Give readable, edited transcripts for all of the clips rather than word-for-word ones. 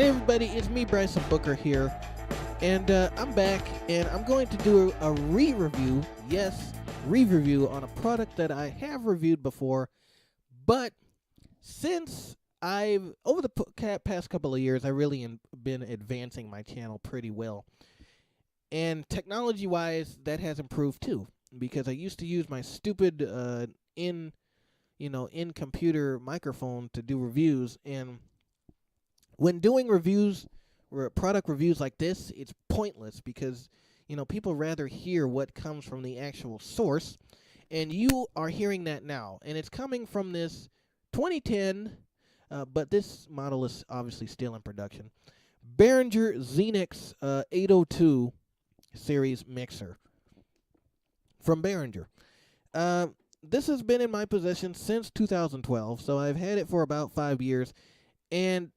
Hey everybody, it's me Bryson Booker here, and I'm back, and I'm going to do a re-review, yes, re-review on a product that I have reviewed before, but since I've, over the past couple of years, I really been advancing my channel pretty well, and technology-wise, that has improved too, because I used to use my stupid in-computer microphone to do reviews, and when doing reviews or product reviews like this, it's pointless because people rather hear what comes from the actual source, and you are hearing that now, and it's coming from this 2010, but this model is obviously still in production. Behringer Xenyx 802 series mixer from Behringer. This has been in my possession since 2012, so I've had it for about 5 years, and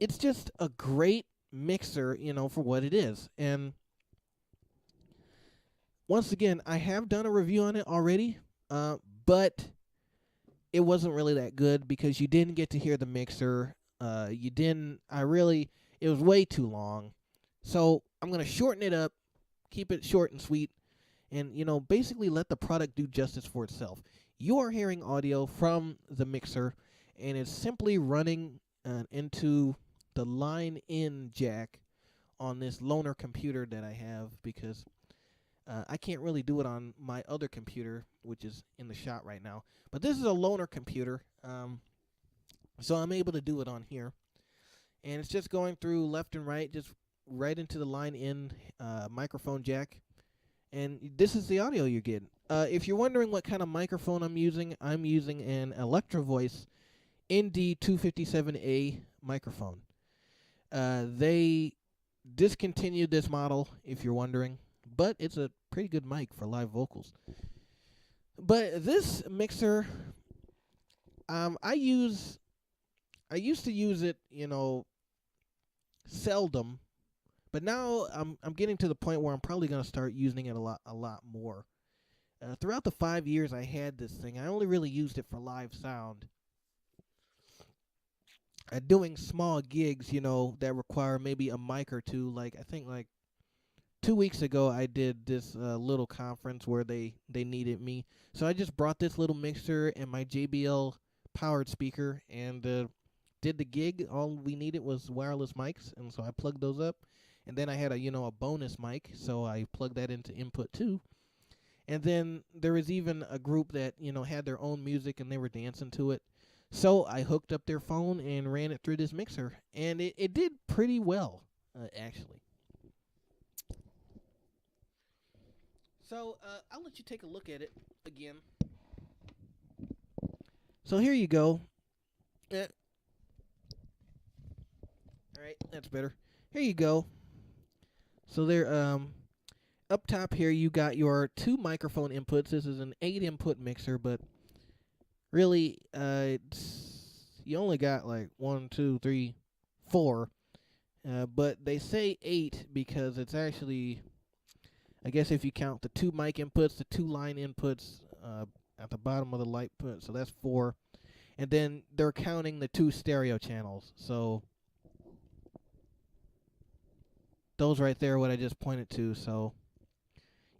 it's just a great mixer, for what it is. And once again, I have done a review on it already, but it wasn't really that good because you didn't get to hear the mixer. It was way too long. So I'm going to shorten it up, keep it short and sweet, and, basically let the product do justice for itself. You are hearing audio from the mixer, and it's simply running into the line in jack on this loaner computer that I have because I can't really do it on my other computer, which is in the shop right now. But this is a loaner computer, so I'm able to do it on here. And it's just going through left and right, just right into the line in microphone jack. And this is the audio you're getting. If you're wondering what kind of microphone I'm using an Electro-voice ND257A microphone. They discontinued this model, if you're wondering, but it's a pretty good mic for live vocals. But this mixer, I used to use it, seldom, but now I'm getting to the point where I'm probably going to start using it a lot more. Throughout the 5 years I had this thing, I only really used it for live sound. Doing small gigs, that require maybe a mic or two. Like I think 2 weeks ago, I did this little conference where they needed me, so I just brought this little mixer and my JBL powered speaker and did the gig. All we needed was wireless mics, and so I plugged those up. And then I had a bonus mic, so I plugged that into input too. And then there was even a group that had their own music and they were dancing to it. So I hooked up their phone and ran it through this mixer, and it did pretty well, actually. So I'll let you take a look at it again. So here you go. All right, that's better. Here you go. So there, up top here, you got your 2 microphone inputs. This is an 8-input mixer, but really, you only got like 1, 2, 3, 4. But they say 8 because it's actually, I guess if you count the 2 mic inputs, the 2 line inputs at the bottom of the light put, so that's 4. And then they're counting the 2 stereo channels. So those right there, what I just pointed to. So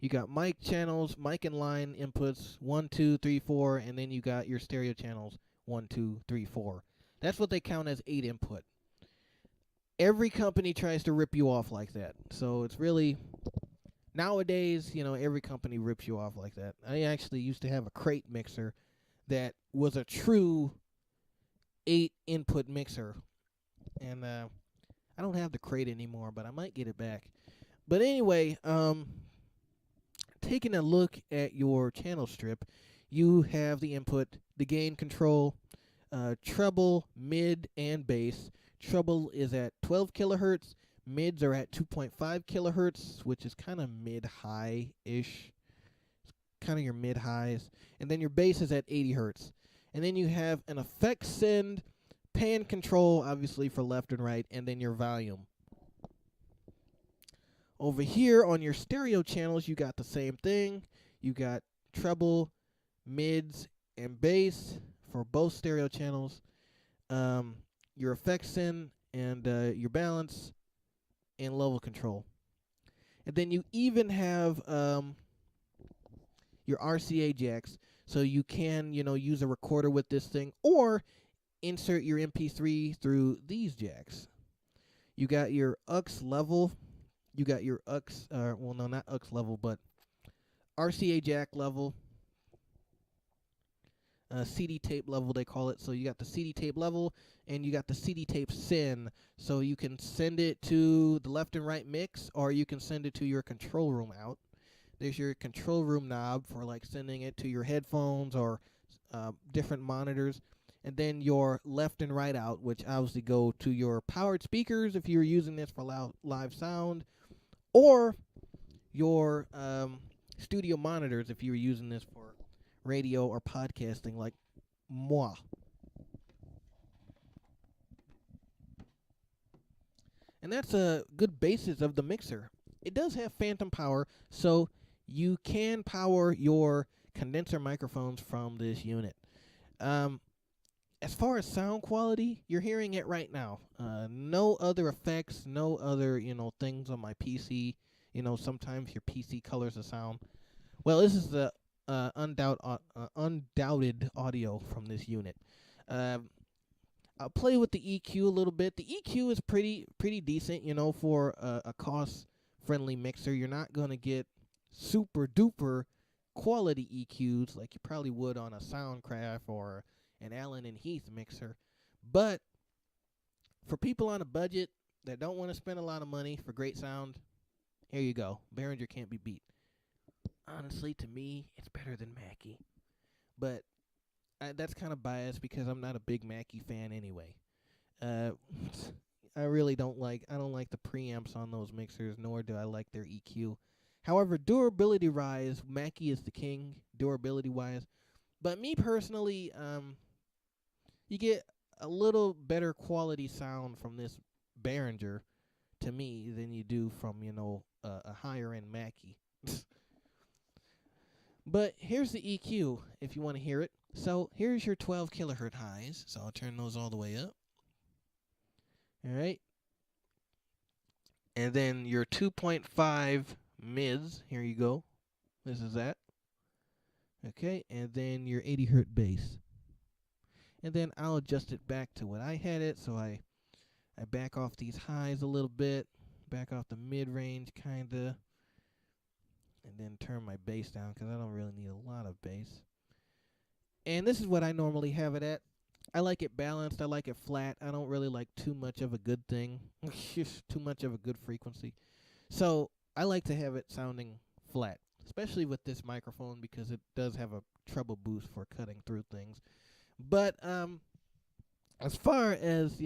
you got mic channels, mic and line inputs, 1, 2, 3, 4, and then you got your stereo channels, 1, 2, 3, 4. That's what they count as 8 input. Every company tries to rip you off like that. So it's really, nowadays, every company rips you off like that. I actually used to have a crate mixer that was a true 8-input mixer. And I don't have the crate anymore, but I might get it back. But anyway, taking a look at your channel strip, you have the input, the gain control, treble, mid, and bass. Treble is at 12 kilohertz. Mids are at 2.5 kilohertz, which is kind of mid-high-ish. Kind of your mid-highs. And then your bass is at 80 hertz. And then you have an effect send, pan control, obviously for left and right, and then your volume. Over here on your stereo channels, you got the same thing. You got treble, mids, and bass for both stereo channels. Your effects send and your balance and level control. And then you even have your RCA jacks, so you can, use a recorder with this thing, or insert your MP3 through these jacks. You got your UX level. You got your UX, well, no, not UX level, but RCA jack level, CD tape level, they call it. So you got the CD tape level, and you got the CD tape SYN. So you can send it to the left and right mix, or you can send it to your control room out. There's your control room knob for like sending it to your headphones or different monitors. And then your left and right out, which obviously go to your powered speakers if you're using this for live sound, or your studio monitors if you were using this for radio or podcasting like moi. And that's a good basis of the mixer. It does have phantom power, so you can power your condenser microphones from this unit. As far as sound quality, you're hearing it right now. No other effects, no other, things on my PC. Sometimes your PC colors the sound. Well, this is the undoubted audio from this unit. I'll play with the EQ a little bit. The EQ is pretty decent, for a cost-friendly mixer. You're not going to get super duper quality EQs like you probably would on a Soundcraft or an Allen and Heath mixer. But for people on a budget that don't want to spend a lot of money for great sound, here you go. Behringer can't be beat. Honestly, to me, it's better than Mackie. But that's kind of biased because I'm not a big Mackie fan anyway. I really don't like the preamps on those mixers, nor do I like their EQ. However, durability-wise, Mackie is the king, durability-wise. But me personally, you get a little better quality sound from this Behringer, to me, than you do from, a higher-end Mackie. But here's the EQ, if you want to hear it. So here's your 12 kilohertz highs. So I'll turn those all the way up. All right. And then your 2.5 mids. Here you go. This is that. Okay. And then your 80 hertz bass. And then I'll adjust it back to what I had it. So I back off these highs a little bit. Back off the mid-range, kind of. And then turn my bass down because I don't really need a lot of bass. And this is what I normally have it at. I like it balanced. I like it flat. I don't really like too much of a good thing. Too much of a good frequency. So I like to have it sounding flat, especially with this microphone because it does have a treble boost for cutting through things. But as far as,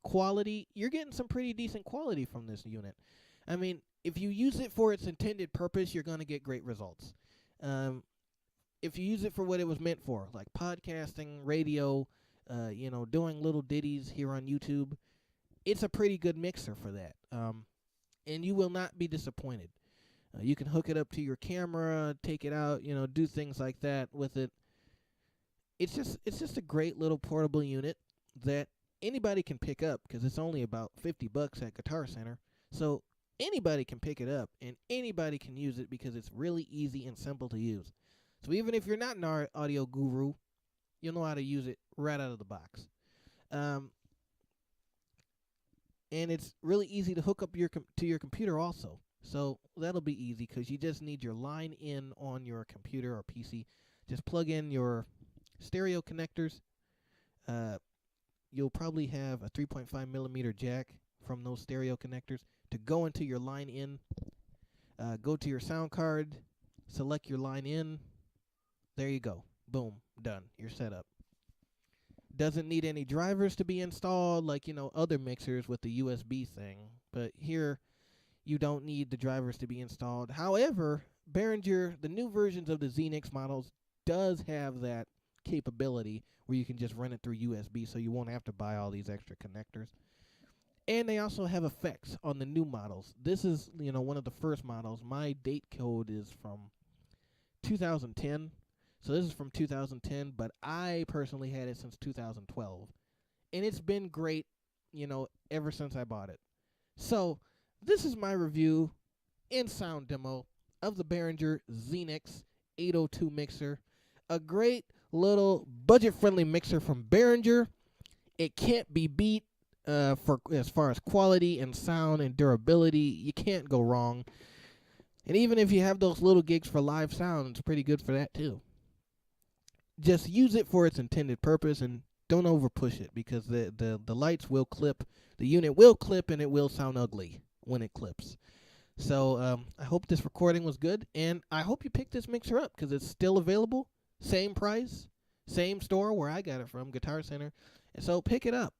quality, you're getting some pretty decent quality from this unit. I mean, if you use it for its intended purpose, you're going to get great results. If you use it for what it was meant for, like podcasting, radio, doing little ditties here on YouTube, it's a pretty good mixer for that. And you will not be disappointed. You can hook it up to your camera, take it out, do things like that with it. It's just a great little portable unit that anybody can pick up because it's only about $50 at Guitar Center. So anybody can pick it up and anybody can use it because it's really easy and simple to use. So even if you're not an audio guru, you'll know how to use it right out of the box. And it's really easy to hook up to your computer also. So that'll be easy because you just need your line in on your computer or PC. Just plug in your stereo connectors. You'll probably have a 3.5 millimeter jack from those stereo connectors to go into your line in. Go to your sound card, select your line in. There you go. Boom. Done. You're set up. Doesn't need any drivers to be installed like, other mixers with the USB thing. But here, you don't need the drivers to be installed. However, Behringer, the new versions of the Xenyx models, does have that capability where you can just run it through USB so you won't have to buy all these extra connectors. And they also have effects on the new models. This is, one of the first models. My date code is from 2010. So this is from 2010, but I personally had it since 2012. And it's been great ever since I bought it. So this is my review and sound demo of the Behringer Xenyx 802 mixer. A great little budget-friendly mixer from Behringer. It can't be beat for as far as quality and sound and durability. You can't go wrong. And even if you have those little gigs for live sound, it's pretty good for that too. Just use it for its intended purpose and don't over push it, because the lights will clip, the unit will clip, and it will sound ugly when it clips. So I hope this recording was good, and I hope you pick this mixer up because it's still available. Same price, same store where I got it from, Guitar Center. And so pick it up.